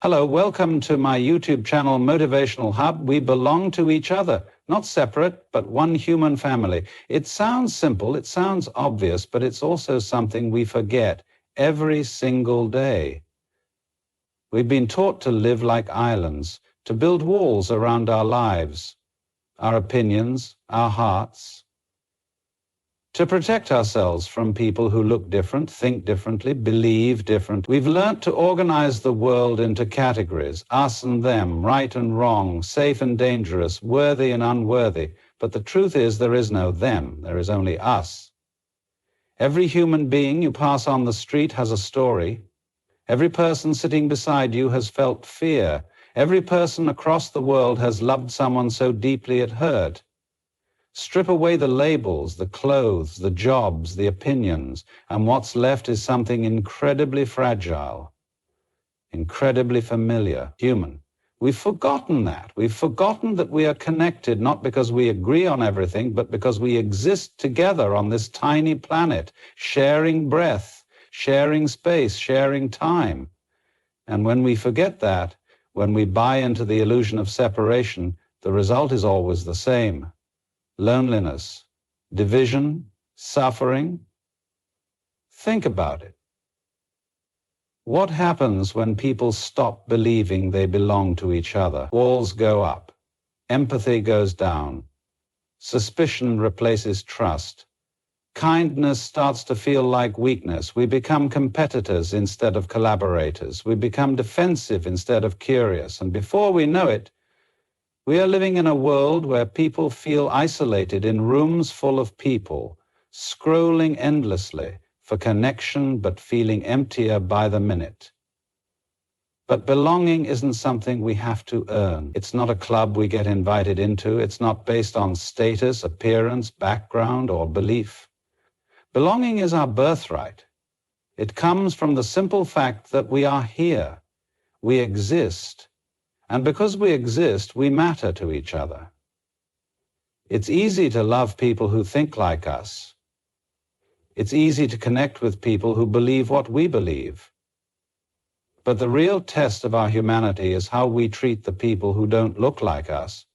Hello, welcome to my YouTube channel, Motivational Hub. We belong to each other, not separate, but one human family. It sounds simple, it sounds obvious, but it's also something we forget every single day. We've been taught to live like islands, to build walls around our lives, our opinions, our hearts, to protect ourselves from people who look different, think differently, believe different. We've learnt to organize the world into categories, us and them, right and wrong, safe and dangerous, worthy and unworthy. But the truth is there is no them, there is only us. Every human being you pass on the street has a story. Every person sitting beside you has felt fear. Every person across the world has loved someone so deeply it hurt. Strip away the labels, the clothes, the jobs, the opinions, and what's left is something incredibly fragile, incredibly familiar, human. We've forgotten that. We've forgotten that we are connected not because we agree on everything, but because we exist together on this tiny planet, sharing breath, sharing space, sharing time. And when we forget that, when we buy into the illusion of separation, the result is always the same. Loneliness, division, suffering. Think about it. What happens when people stop believing they belong to each other? Walls go up, empathy goes down, suspicion replaces trust, kindness starts to feel like weakness, we become competitors instead of collaborators, we become defensive instead of curious, and before we know it, we are living in a world where people feel isolated in rooms full of people, scrolling endlessly for connection but feeling emptier by the minute. But belonging isn't something we have to earn. It's not a club we get invited into. It's not based on status, appearance, background, or belief. Belonging is our birthright. It comes from the simple fact that we are here. We exist. And because we exist, we matter to each other. It's easy to love people who think like us. It's easy to connect with people who believe what we believe. But the real test of our humanity is how we treat the people who don't look like us,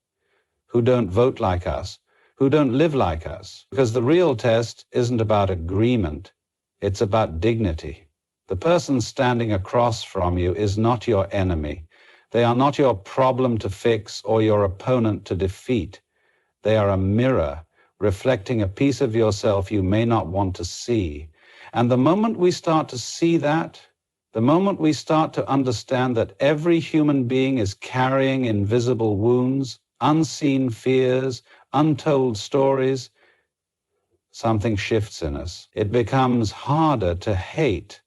who don't vote like us, who don't live like us. Because the real test isn't about agreement, it's about dignity. The person standing across from you is not your enemy. They are not your problem to fix or your opponent to defeat. They are a mirror reflecting a piece of yourself you may not want to see. And the moment we start to see that, the moment we start to understand that every human being is carrying invisible wounds, unseen fears, untold stories, something shifts in us. It becomes harder to hate.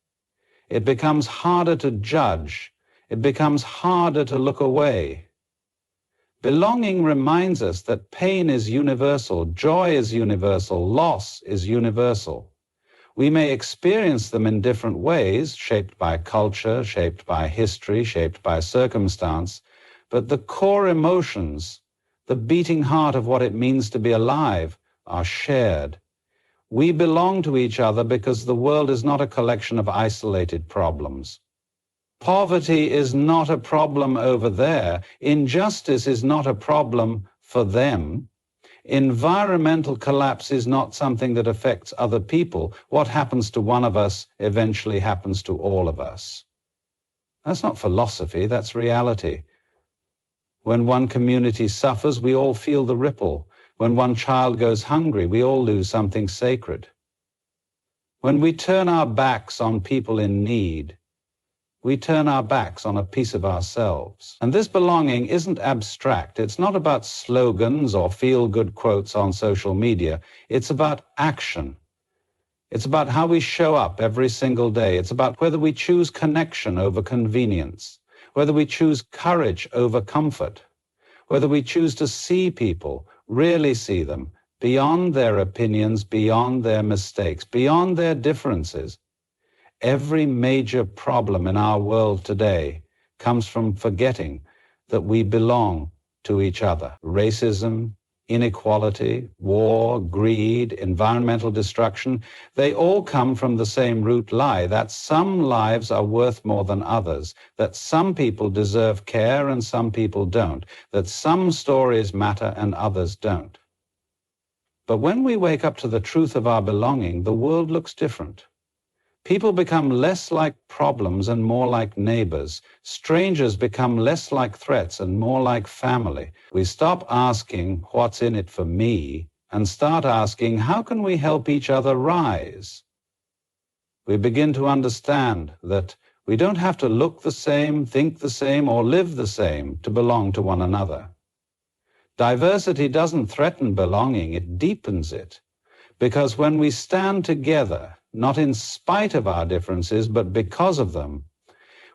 It becomes harder to judge. It becomes harder to look away. Belonging reminds us that pain is universal, joy is universal, loss is universal. We may experience them in different ways, shaped by culture, shaped by history, shaped by circumstance, but the core emotions, the beating heart of what it means to be alive, are shared. We belong to each other because the world is not a collection of isolated problems. Poverty is not a problem over there. Injustice is not a problem for them. Environmental collapse is not something that affects other people. What happens to one of us eventually happens to all of us. That's not philosophy, that's reality. When one community suffers, we all feel the ripple. When one child goes hungry, we all lose something sacred. When we turn our backs on people in need, we turn our backs on a piece of ourselves. And this belonging isn't abstract. It's not about slogans or feel-good quotes on social media. It's about action. It's about how we show up every single day. It's about whether we choose connection over convenience, whether we choose courage over comfort, whether we choose to see people, really see them, beyond their opinions, beyond their mistakes, beyond their differences. Every major problem in our world today comes from forgetting that we belong to each other. Racism, inequality, war, greed, environmental destruction, they all come from the same root lie, that some lives are worth more than others, that some people deserve care and some people don't, that some stories matter and others don't. But when we wake up to the truth of our belonging, the world looks different. People become less like problems and more like neighbors. Strangers become less like threats and more like family. We stop asking, what's in it for me, and start asking, how can we help each other rise? We begin to understand that we don't have to look the same, think the same, or live the same to belong to one another. Diversity doesn't threaten belonging, it deepens it. Because when we stand together, not in spite of our differences, but because of them,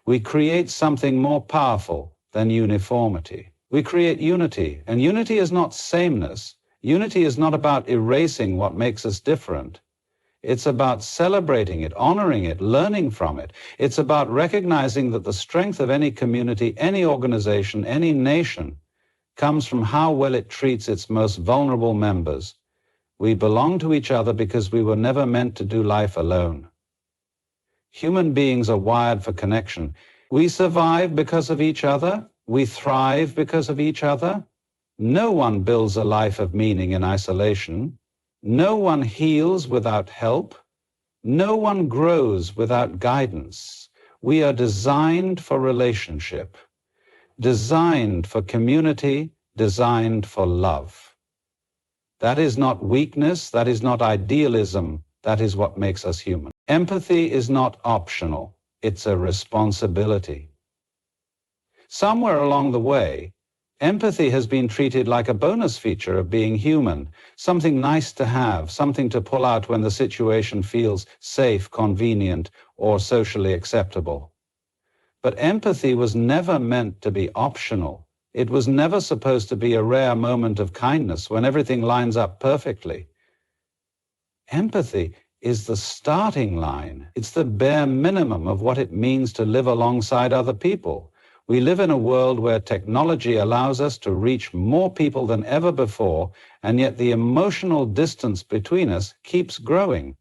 we create something more powerful than uniformity. We create unity, and unity is not sameness. Unity is not about erasing what makes us different. It's about celebrating it, honoring it, learning from it. It's about recognizing that the strength of any community, any organization, any nation comes from how well it treats its most vulnerable members. We belong to each other because we were never meant to do life alone. Human beings are wired for connection. We survive because of each other. We thrive because of each other. No one builds a life of meaning in isolation. No one heals without help. No one grows without guidance. We are designed for relationship, designed for community, designed for love. That is not weakness, that is not idealism, that is what makes us human. Empathy is not optional, it's a responsibility. Somewhere along the way, empathy has been treated like a bonus feature of being human, something nice to have, something to pull out when the situation feels safe, convenient, or socially acceptable. But empathy was never meant to be optional. It was never supposed to be a rare moment of kindness when everything lines up perfectly. Empathy is the starting line. It's the bare minimum of what it means to live alongside other people. We live in a world where technology allows us to reach more people than ever before, and yet the emotional distance between us keeps growing.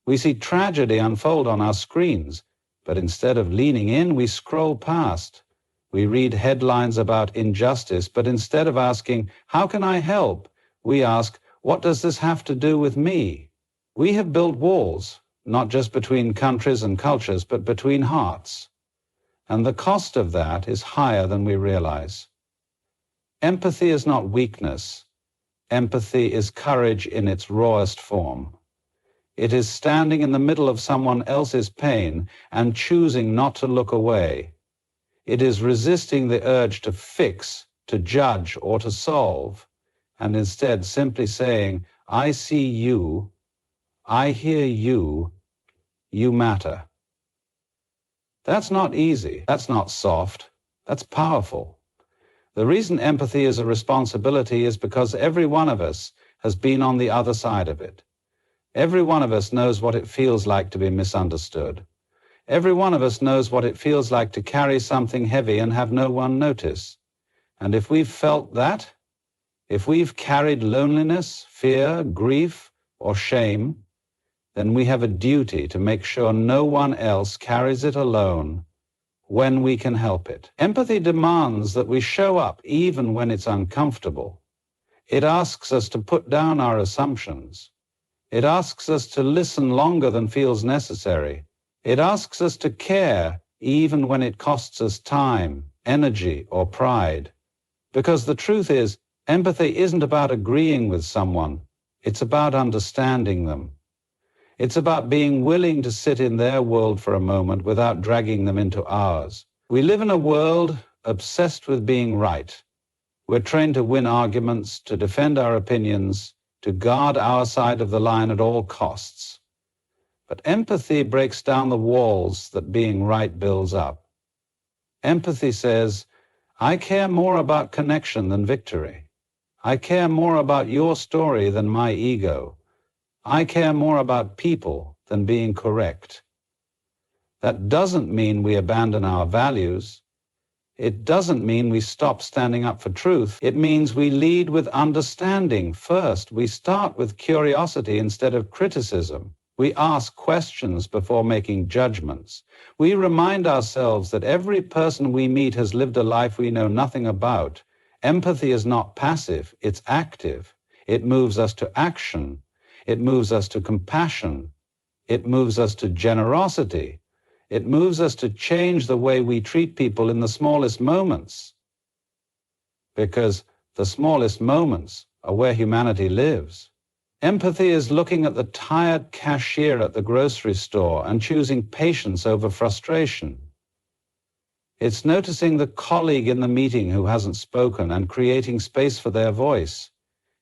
We see tragedy unfold on our screens, but instead of leaning in, we scroll past. We read headlines about injustice, but instead of asking, how can I help? We ask, what does this have to do with me? We have built walls, not just between countries and cultures, but between hearts. And the cost of that is higher than we realize. Empathy is not weakness. Empathy is courage in its rawest form. It is standing in the middle of someone else's pain and choosing not to look away. It is resisting the urge to fix, to judge, or to solve, and instead simply saying, I see you, I hear you, you matter. That's not easy, that's not soft, that's powerful. The reason empathy is a responsibility is because every one of us has been on the other side of it. Every one of us knows what it feels like to be misunderstood. Every one of us knows what it feels like to carry something heavy and have no one notice. And if we've felt that, if we've carried loneliness, fear, grief, or shame, then we have a duty to make sure no one else carries it alone when we can help it. Empathy demands that we show up even when it's uncomfortable. It asks us to put down our assumptions. It asks us to listen longer than feels necessary. It asks us to care even when it costs us time, energy, or pride. Because the truth is, empathy isn't about agreeing with someone. It's about understanding them. It's about being willing to sit in their world for a moment without dragging them into ours. We live in a world obsessed with being right. We're trained to win arguments, to defend our opinions, to guard our side of the line at all costs. But empathy breaks down the walls that being right builds up. Empathy says, I care more about connection than victory. I care more about your story than my ego. I care more about people than being correct. That doesn't mean we abandon our values. It doesn't mean we stop standing up for truth. It means we lead with understanding first. We start with curiosity instead of criticism. We ask questions before making judgments. We remind ourselves that every person we meet has lived a life we know nothing about. Empathy is not passive, it's active. It moves us to action. It moves us to compassion. It moves us to generosity. It moves us to change the way we treat people in the smallest moments. Because the smallest moments are where humanity lives. Empathy is looking at the tired cashier at the grocery store and choosing patience over frustration. It's noticing the colleague in the meeting who hasn't spoken and creating space for their voice.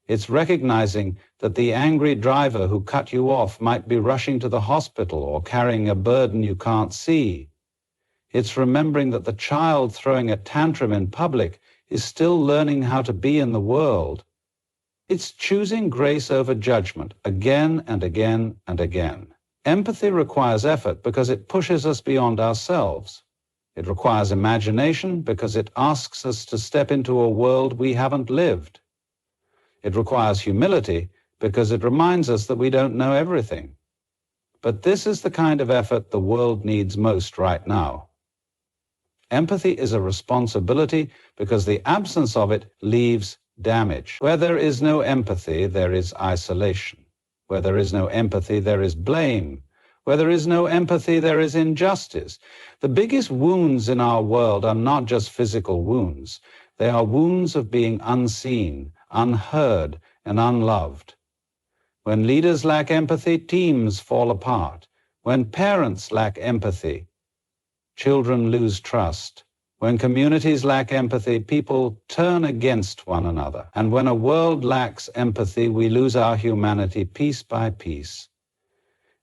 It's recognizing that the angry driver who cut you off might be rushing to the hospital or carrying a burden you can't see. It's remembering that the child throwing a tantrum in public is still learning how to be in the world. It's choosing grace over judgment again and again and again. Empathy requires effort because it pushes us beyond ourselves. It requires imagination because it asks us to step into a world we haven't lived. It requires humility because it reminds us that we don't know everything. But this is the kind of effort the world needs most right now. Empathy is a responsibility because the absence of it leaves damage. Where there is no empathy, there is isolation. Where there is no empathy, there is blame. Where there is no empathy, there is injustice. The biggest wounds in our world are not just physical wounds. They are wounds of being unseen, unheard, and unloved. When leaders lack empathy, teams fall apart. When parents lack empathy, children lose trust. When communities lack empathy, people turn against one another. And when a world lacks empathy, we lose our humanity piece by piece.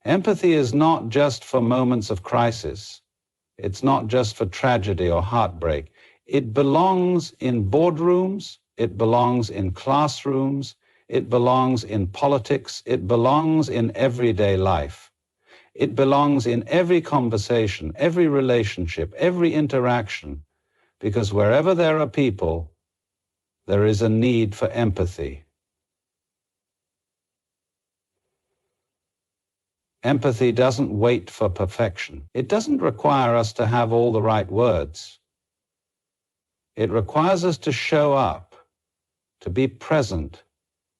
Empathy is not just for moments of crisis. It's not just for tragedy or heartbreak. It belongs in boardrooms. It belongs in classrooms. It belongs in politics. It belongs in everyday life. It belongs in every conversation, every relationship, every interaction, because wherever there are people, there is a need for empathy. Empathy doesn't wait for perfection. It doesn't require us to have all the right words. It requires us to show up, to be present,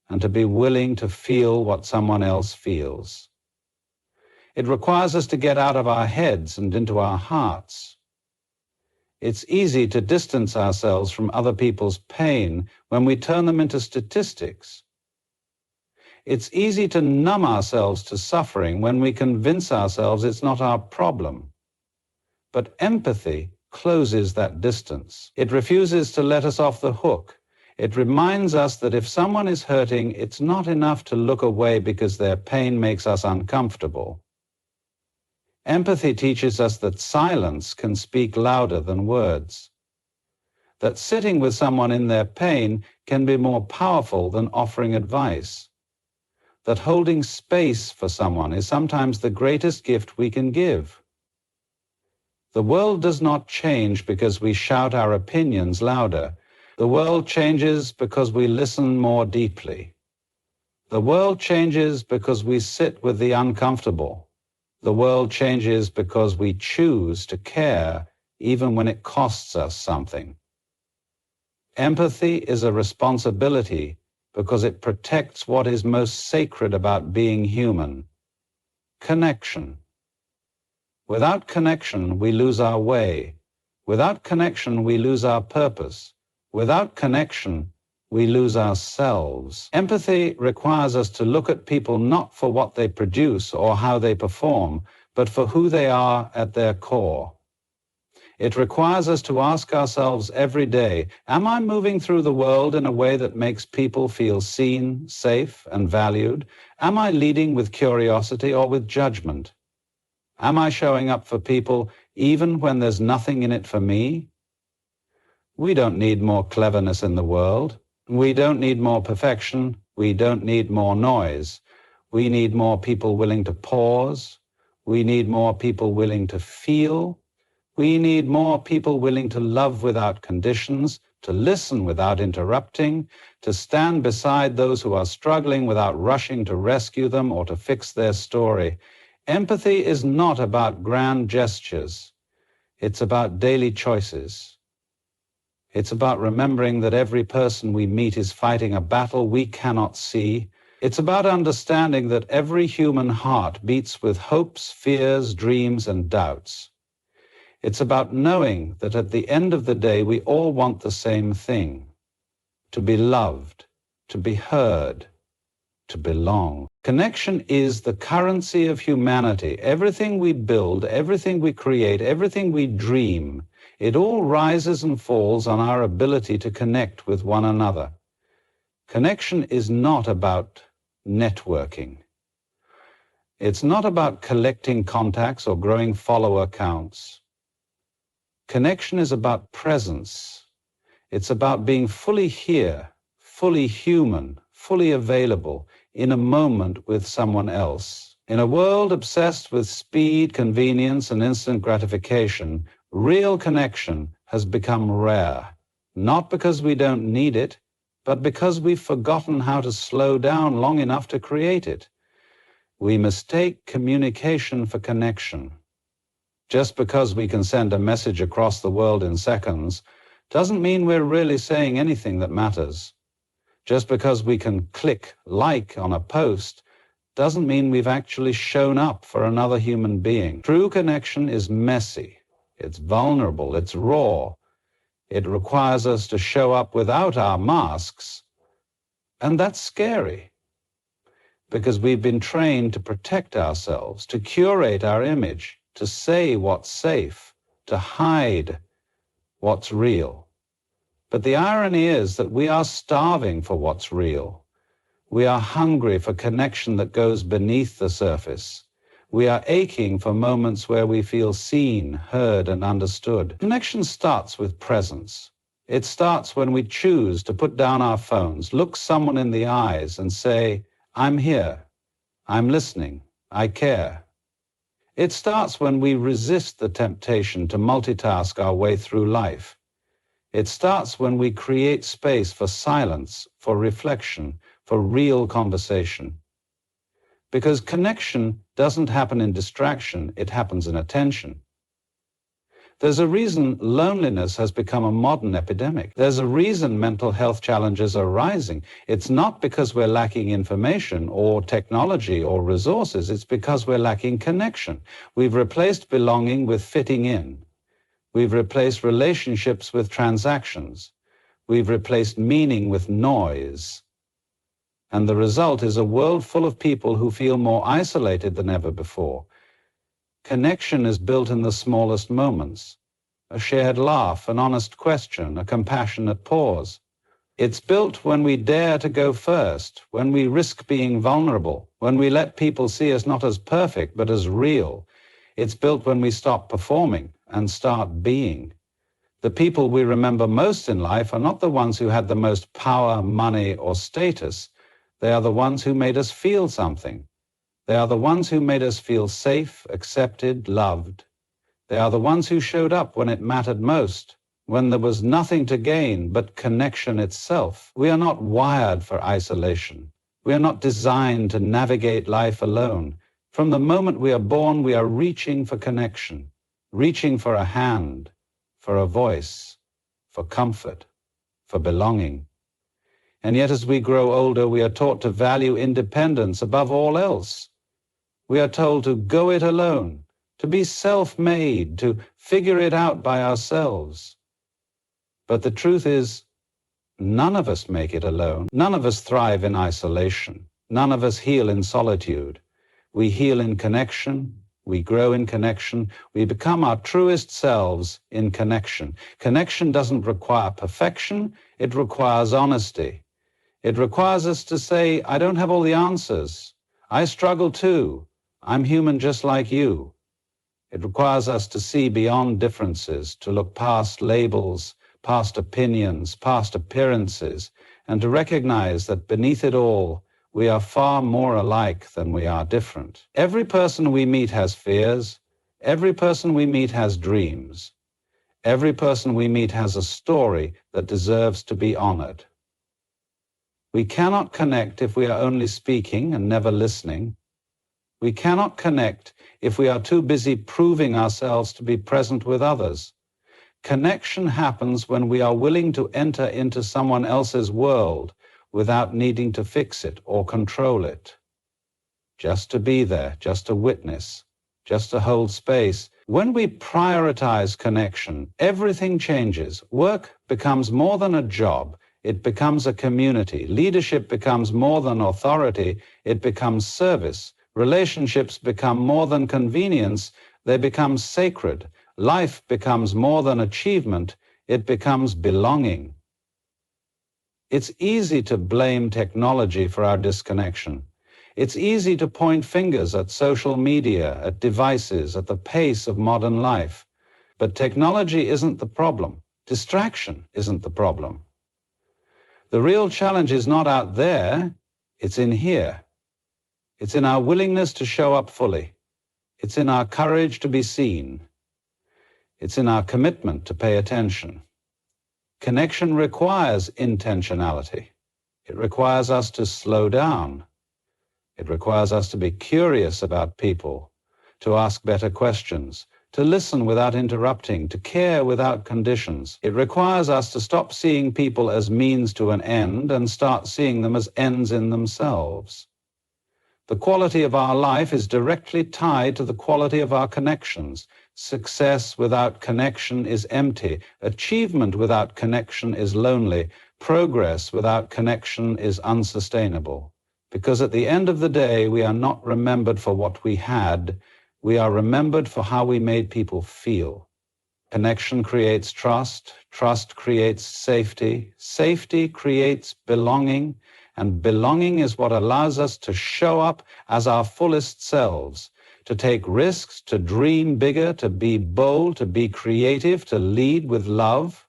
and to be willing to feel what someone else feels. It requires us to get out of our heads and into our hearts. It's easy to distance ourselves from other people's pain when we turn them into statistics. It's easy to numb ourselves to suffering when we convince ourselves it's not our problem. But empathy closes that distance. It refuses to let us off the hook. It reminds us that if someone is hurting, it's not enough to look away because their pain makes us uncomfortable. Empathy teaches us that silence can speak louder than words. That sitting with someone in their pain can be more powerful than offering advice. That holding space for someone is sometimes the greatest gift we can give. The world does not change because we shout our opinions louder. The world changes because we listen more deeply. The world changes because we sit with the uncomfortable. The world changes because we choose to care even when it costs us something. Empathy is a responsibility because it protects what is most sacred about being human: connection. Without connection, we lose our way. Without connection, we lose our purpose. Without connection, we lose ourselves. Empathy requires us to look at people not for what they produce or how they perform, but for who they are at their core. It requires us to ask ourselves every day, am I moving through the world in a way that makes people feel seen, safe, and valued? Am I leading with curiosity or with judgment? Am I showing up for people even when there's nothing in it for me? We don't need more cleverness in the world. We don't need more perfection. We don't need more noise. We need more people willing to pause. We need more people willing to feel. We need more people willing to love without conditions, to listen without interrupting, to stand beside those who are struggling without rushing to rescue them or to fix their story. Empathy is not about grand gestures. It's about daily choices. It's about remembering that every person we meet is fighting a battle we cannot see. It's about understanding that every human heart beats with hopes, fears, dreams, and doubts. It's about knowing that at the end of the day, we all want the same thing: to be loved, to be heard, to belong. Connection is the currency of humanity. Everything we build, everything we create, everything we dream, it all rises and falls on our ability to connect with one another. Connection is not about networking. It's not about collecting contacts or growing follower counts. Connection is about presence. It's about being fully here, fully human, fully available in a moment with someone else. In a world obsessed with speed, convenience, and instant gratification, real connection has become rare, not because we don't need it, but because we've forgotten how to slow down long enough to create it. We mistake communication for connection. Just because we can send a message across the world in seconds doesn't mean we're really saying anything that matters. Just because we can click like on a post doesn't mean we've actually shown up for another human being. True connection is messy, it's vulnerable, it's raw. It requires us to show up without our masks, and that's scary, because we've been trained to protect ourselves, to curate our image, to say what's safe, to hide what's real. But the irony is that we are starving for what's real. We are hungry for connection that goes beneath the surface. We are aching for moments where we feel seen, heard, and understood. Connection starts with presence. It starts when we choose to put down our phones, look someone in the eyes, and say, "I'm here, I'm listening, I care." It starts when we resist the temptation to multitask our way through life. It starts when we create space for silence, for reflection, for real conversation. Because connection doesn't happen in distraction, it happens in attention. There's a reason loneliness has become a modern epidemic. There's a reason mental health challenges are rising. It's not because we're lacking information or technology or resources. It's because we're lacking connection. We've replaced belonging with fitting in. We've replaced relationships with transactions. We've replaced meaning with noise. And the result is a world full of people who feel more isolated than ever before. Connection is built in the smallest moments: a shared laugh, an honest question, a compassionate pause. It's built when we dare to go first, when we risk being vulnerable, when we let people see us not as perfect, but as real. It's built when we stop performing and start being. The people we remember most in life are not the ones who had the most power, money, or status. They are the ones who made us feel something. They are the ones who made us feel safe, accepted, loved. They are the ones who showed up when it mattered most, when there was nothing to gain but connection itself. We are not wired for isolation. We are not designed to navigate life alone. From the moment we are born, we are reaching for connection, reaching for a hand, for a voice, for comfort, for belonging. And yet as we grow older, we are taught to value independence above all else. We are told to go it alone, to be self-made, to figure it out by ourselves. But the truth is, none of us make it alone. None of us thrive in isolation. None of us heal in solitude. We heal in connection. We grow in connection. We become our truest selves in connection. Connection doesn't require perfection. It requires honesty. It requires us to say, "I don't have all the answers. I struggle too. I'm human just like you." It requires us to see beyond differences, to look past labels, past opinions, past appearances, and to recognize that beneath it all, we are far more alike than we are different. Every person we meet has fears. Every person we meet has dreams. Every person we meet has a story that deserves to be honored. We cannot connect if we are only speaking and never listening. We cannot connect if we are too busy proving ourselves to be present with others. Connection happens when we are willing to enter into someone else's world without needing to fix it or control it. Just to be there, just to witness, just to hold space. When we prioritize connection, everything changes. Work becomes more than a job. It becomes a community. Leadership becomes more than authority. It becomes service. Relationships become more than convenience. They become sacred. Life becomes more than achievement. It becomes belonging. It's easy to blame technology for our disconnection. It's easy to point fingers at social media, at devices, at the pace of modern life. But technology isn't the problem. Distraction isn't the problem. The real challenge is not out there, it's in here. It's in our willingness to show up fully. It's in our courage to be seen. It's in our commitment to pay attention. Connection requires intentionality. It requires us to slow down. It requires us to be curious about people, to ask better questions, to listen without interrupting, to care without conditions. It requires us to stop seeing people as means to an end and start seeing them as ends in themselves. The quality of our life is directly tied to the quality of our connections. Success without connection is empty. Achievement without connection is lonely. Progress without connection is unsustainable. Because at the end of the day, we are not remembered for what we had. We are remembered for how we made people feel. Connection creates trust. Trust creates safety. Safety creates belonging. And belonging is what allows us to show up as our fullest selves, to take risks, to dream bigger, to be bold, to be creative, to lead with love.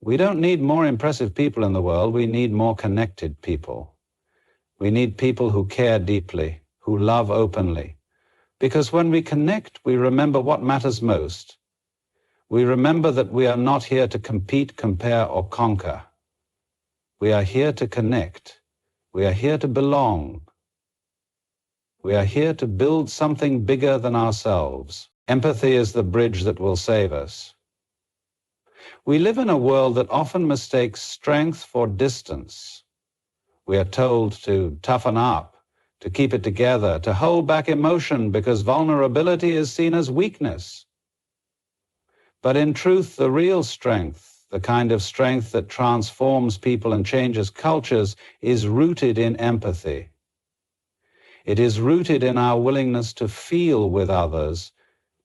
We don't need more impressive people in the world. We need more connected people. We need people who care deeply, who love openly. Because when we connect, we remember what matters most. We remember that we are not here to compete, compare, or conquer. We are here to connect. We are here to belong. We are here to build something bigger than ourselves. Empathy is the bridge that will save us. We live in a world that often mistakes strength for distance. We are told to toughen up, to keep it together, to hold back emotion because vulnerability is seen as weakness. But in truth, the real strength, the kind of strength that transforms people and changes cultures, is rooted in empathy. It is rooted in our willingness to feel with others,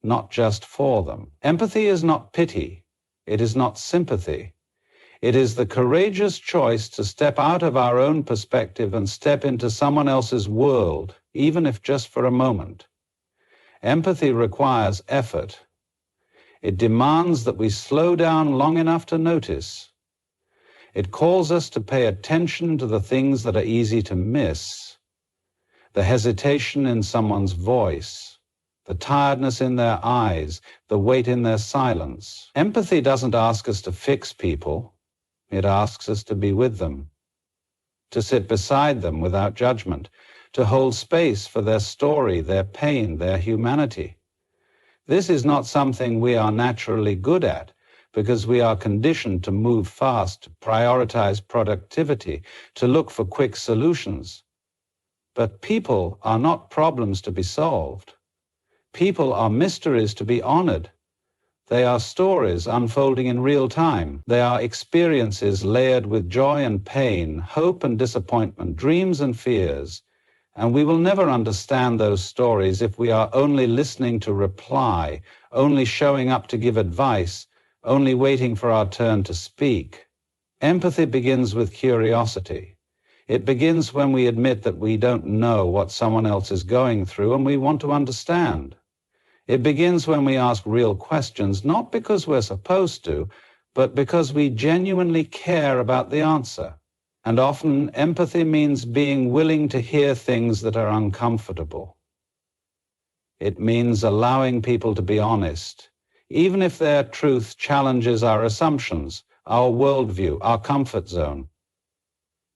not just for them. Empathy is not pity. It is not sympathy. It is the courageous choice to step out of our own perspective and step into someone else's world, even if just for a moment. Empathy requires effort. It demands that we slow down long enough to notice. It calls us to pay attention to the things that are easy to miss. The hesitation in someone's voice, the tiredness in their eyes, the weight in their silence. Empathy doesn't ask us to fix people. It asks us to be with them, to sit beside them without judgment, to hold space for their story, their pain, their humanity. This is not something we are naturally good at because we are conditioned to move fast, to prioritize productivity, to look for quick solutions. But people are not problems to be solved. People are mysteries to be honored. They are stories unfolding in real time. They are experiences layered with joy and pain, hope and disappointment, dreams and fears. And we will never understand those stories if we are only listening to reply, only showing up to give advice, only waiting for our turn to speak. Empathy begins with curiosity. It begins when we admit that we don't know what someone else is going through and we want to understand. It begins when we ask real questions, not because we're supposed to, but because we genuinely care about the answer. And often empathy means being willing to hear things that are uncomfortable. It means allowing people to be honest, even if their truth challenges our assumptions, our worldview, our comfort zone.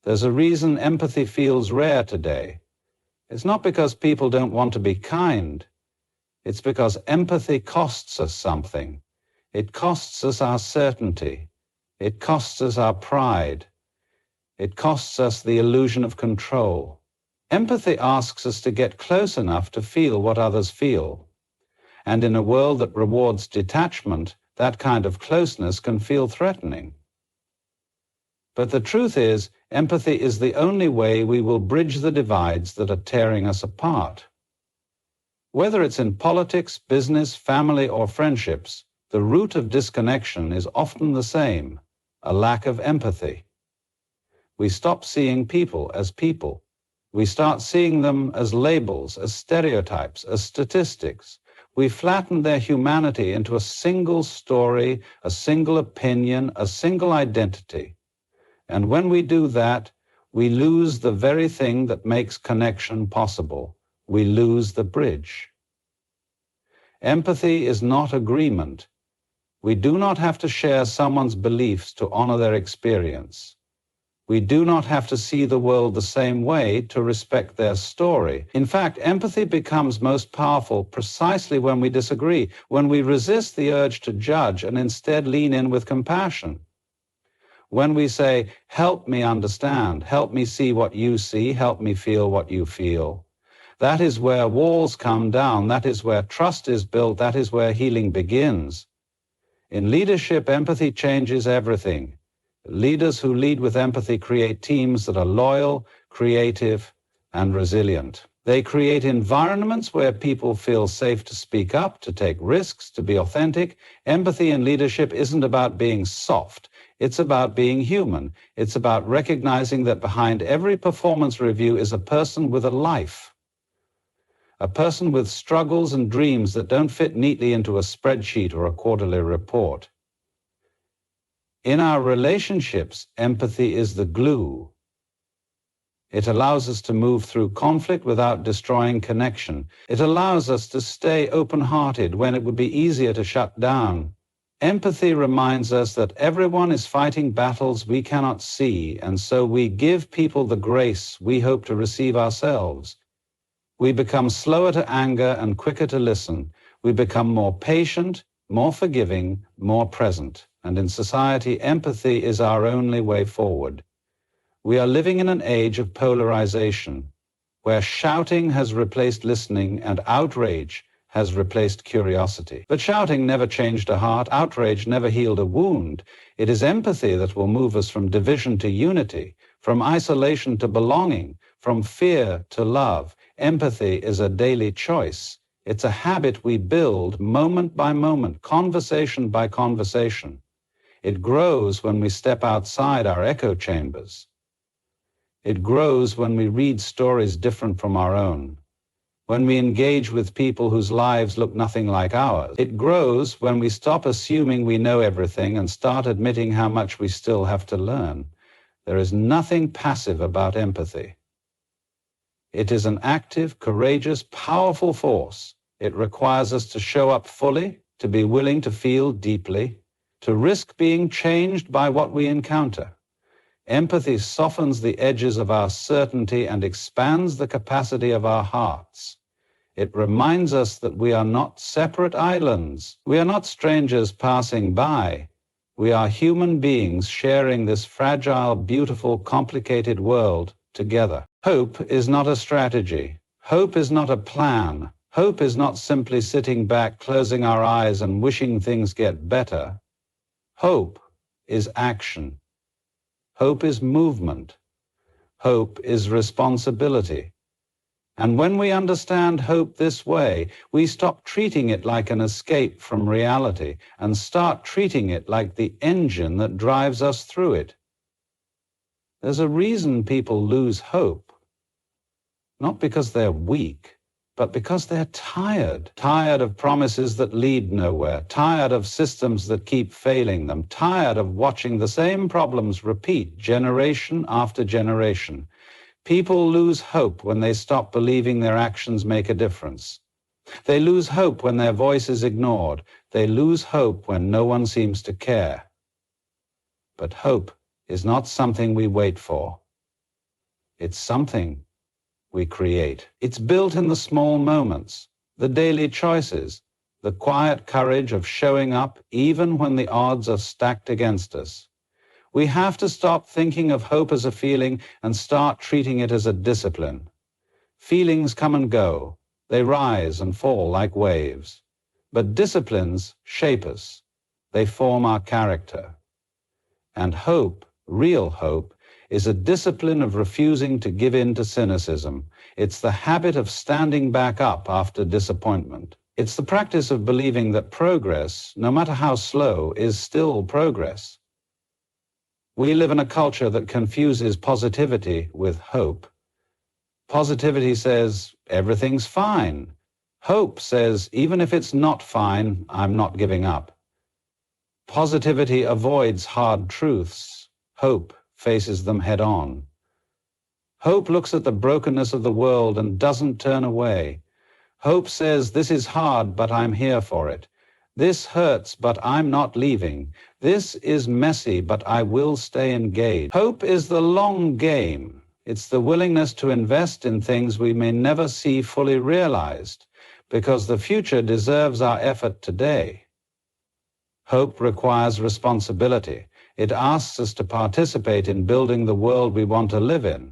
There's a reason empathy feels rare today. It's not because people don't want to be kind. It's because empathy costs us something. It costs us our certainty. It costs us our pride. It costs us the illusion of control. Empathy asks us to get close enough to feel what others feel. And in a world that rewards detachment, that kind of closeness can feel threatening. But the truth is, empathy is the only way we will bridge the divides that are tearing us apart. Whether it's in politics, business, family, or friendships, the root of disconnection is often the same: a lack of empathy. We stop seeing people as people. We start seeing them as labels, as stereotypes, as statistics. We flatten their humanity into a single story, a single opinion, a single identity. And when we do that, we lose the very thing that makes connection possible. We lose the bridge. Empathy is not agreement. We do not have to share someone's beliefs to honor their experience. We do not have to see the world the same way to respect their story. In fact, empathy becomes most powerful precisely when we disagree, when we resist the urge to judge and instead lean in with compassion. When we say, help me understand, help me see what you see, help me feel what you feel. That is where walls come down, that is where trust is built, that is where healing begins. In leadership, empathy changes everything. Leaders who lead with empathy create teams that are loyal, creative, and resilient. They create environments where people feel safe to speak up, to take risks, to be authentic. Empathy in leadership isn't about being soft. It's about being human. It's about recognizing that behind every performance review is a person with a life. A person with struggles and dreams that don't fit neatly into a spreadsheet or a quarterly report. In our relationships, empathy is the glue. It allows us to move through conflict without destroying connection. It allows us to stay open-hearted when it would be easier to shut down. Empathy reminds us that everyone is fighting battles we cannot see, and so we give people the grace we hope to receive ourselves. We become slower to anger and quicker to listen. We become more patient, more forgiving, more present. And in society, empathy is our only way forward. We are living in an age of polarization, where shouting has replaced listening and outrage has replaced curiosity. But shouting never changed a heart, outrage never healed a wound. It is empathy that will move us from division to unity, from isolation to belonging, from fear to love. Empathy is a daily choice. It's a habit we build moment by moment, conversation by conversation. It grows when we step outside our echo chambers. It grows when we read stories different from our own, when we engage with people whose lives look nothing like ours. It grows when we stop assuming we know everything and start admitting how much we still have to learn. There is nothing passive about empathy. It is an active, courageous, powerful force. It requires us to show up fully, to be willing to feel deeply, to risk being changed by what we encounter. Empathy softens the edges of our certainty and expands the capacity of our hearts. It reminds us that we are not separate islands. We are not strangers passing by. We are human beings sharing this fragile, beautiful, complicated world together. Hope is not a strategy. Hope is not a plan. Hope is not simply sitting back, closing our eyes and wishing things get better. Hope is action. Hope is movement. Hope is responsibility. And when we understand hope this way, we stop treating it like an escape from reality and start treating it like the engine that drives us through it. There's a reason people lose hope, not because they're weak, but because they're tired of promises that lead nowhere, tired of systems that keep failing them, tired of watching the same problems repeat generation after generation. People lose hope when they stop believing their actions make a difference. They lose hope when their voice is ignored. They lose hope when no one seems to care. But hope is not something we wait for. It's something we create. It's built in the small moments, the daily choices, the quiet courage of showing up even when the odds are stacked against us. We have to stop thinking of hope as a feeling and start treating it as a discipline. Feelings come and go. They rise and fall like waves. But disciplines shape us. They form our character. And hope, real hope, is a discipline of refusing to give in to cynicism. It's the habit of standing back up after disappointment. It's the practice of believing that progress, no matter how slow, is still progress. We live in a culture that confuses positivity with hope. Positivity says, everything's fine. Hope says, even if it's not fine, I'm not giving up. Positivity avoids hard truths. Hope faces them head on. Hope looks at the brokenness of the world and doesn't turn away. Hope says, this is hard, but I'm here for it. This hurts, but I'm not leaving. This is messy, but I will stay engaged. Hope is the long game. It's the willingness to invest in things we may never see fully realized, because the future deserves our effort today. Hope requires responsibility. It asks us to participate in building the world we want to live in.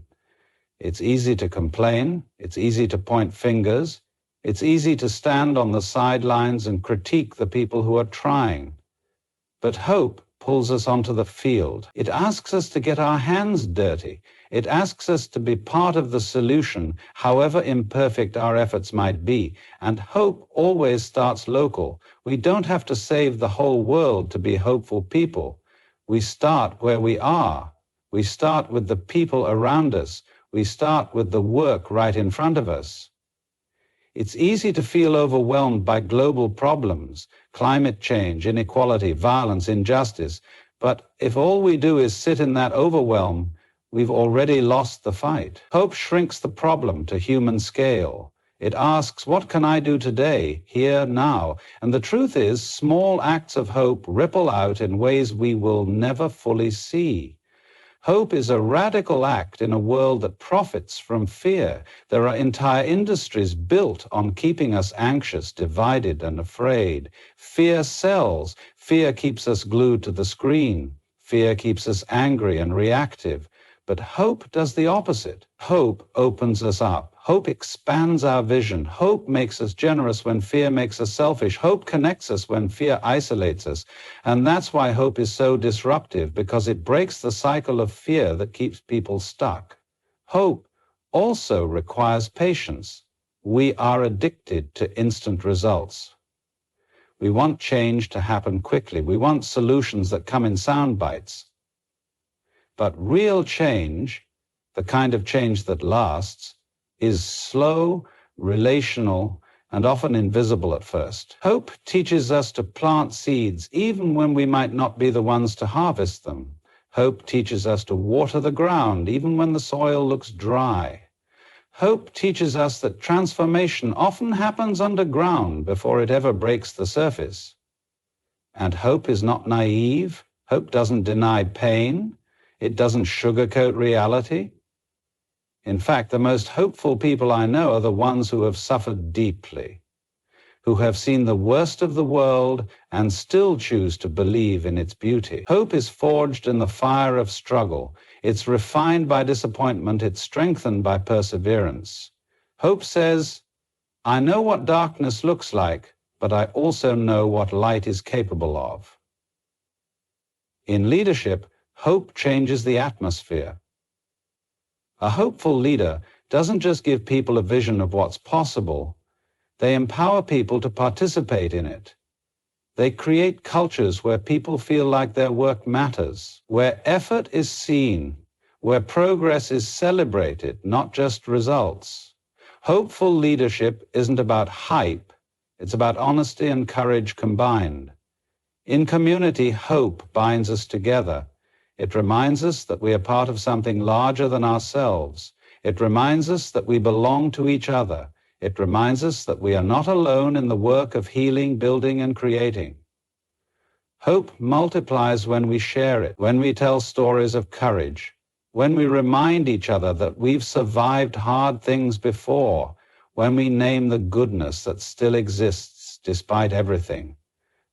It's easy to complain. It's easy to point fingers. It's easy to stand on the sidelines and critique the people who are trying. But hope pulls us onto the field. It asks us to get our hands dirty. It asks us to be part of the solution, however imperfect our efforts might be. And hope always starts local. We don't have to save the whole world to be hopeful people. We start where we are. We start with the people around us. We start with the work right in front of us. It's easy to feel overwhelmed by global problems, climate change, inequality, violence, injustice. But if all we do is sit in that overwhelm, we've already lost the fight. Hope shrinks the problem to human scale. It asks, what can I do today, here, now? And the truth is, small acts of hope ripple out in ways we will never fully see. Hope is a radical act in a world that profits from fear. There are entire industries built on keeping us anxious, divided, and afraid. Fear sells. Fear keeps us glued to the screen. Fear keeps us angry and reactive. But hope does the opposite. Hope opens us up. Hope expands our vision. Hope makes us generous when fear makes us selfish. Hope connects us when fear isolates us. And that's why hope is so disruptive, because it breaks the cycle of fear that keeps people stuck. Hope also requires patience. We are addicted to instant results. We want change to happen quickly. We want solutions that come in sound bites. But real change, the kind of change that lasts, is slow, relational, and often invisible at first. Hope teaches us to plant seeds even when we might not be the ones to harvest them. Hope teaches us to water the ground even when the soil looks dry. Hope teaches us that transformation often happens underground before it ever breaks the surface. And hope is not naive. Hope doesn't deny pain. It doesn't sugarcoat reality. In fact, the most hopeful people I know are the ones who have suffered deeply, who have seen the worst of the world and still choose to believe in its beauty. Hope is forged in the fire of struggle. It's refined by disappointment. It's strengthened by perseverance. Hope says, I know what darkness looks like, but I also know what light is capable of. In leadership, hope changes the atmosphere. A hopeful leader doesn't just give people a vision of what's possible. They empower people to participate in it. They create cultures where people feel like their work matters, where effort is seen, where progress is celebrated, not just results. Hopeful leadership isn't about hype. It's about honesty and courage combined. In community, hope binds us together. It reminds us that we are part of something larger than ourselves. It reminds us that we belong to each other. It reminds us that we are not alone in the work of healing, building, and creating. Hope multiplies when we share it, when we tell stories of courage, when we remind each other that we've survived hard things before, when we name the goodness that still exists despite everything.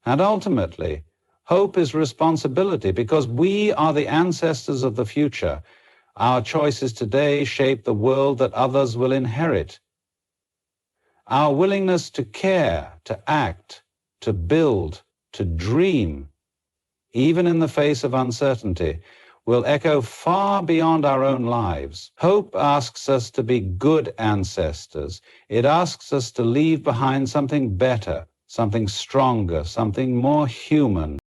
And ultimately, hope is responsibility because we are the ancestors of the future. Our choices today shape the world that others will inherit. Our willingness to care, to act, to build, to dream, even in the face of uncertainty, will echo far beyond our own lives. Hope asks us to be good ancestors. It asks us to leave behind something better, something stronger, something more human.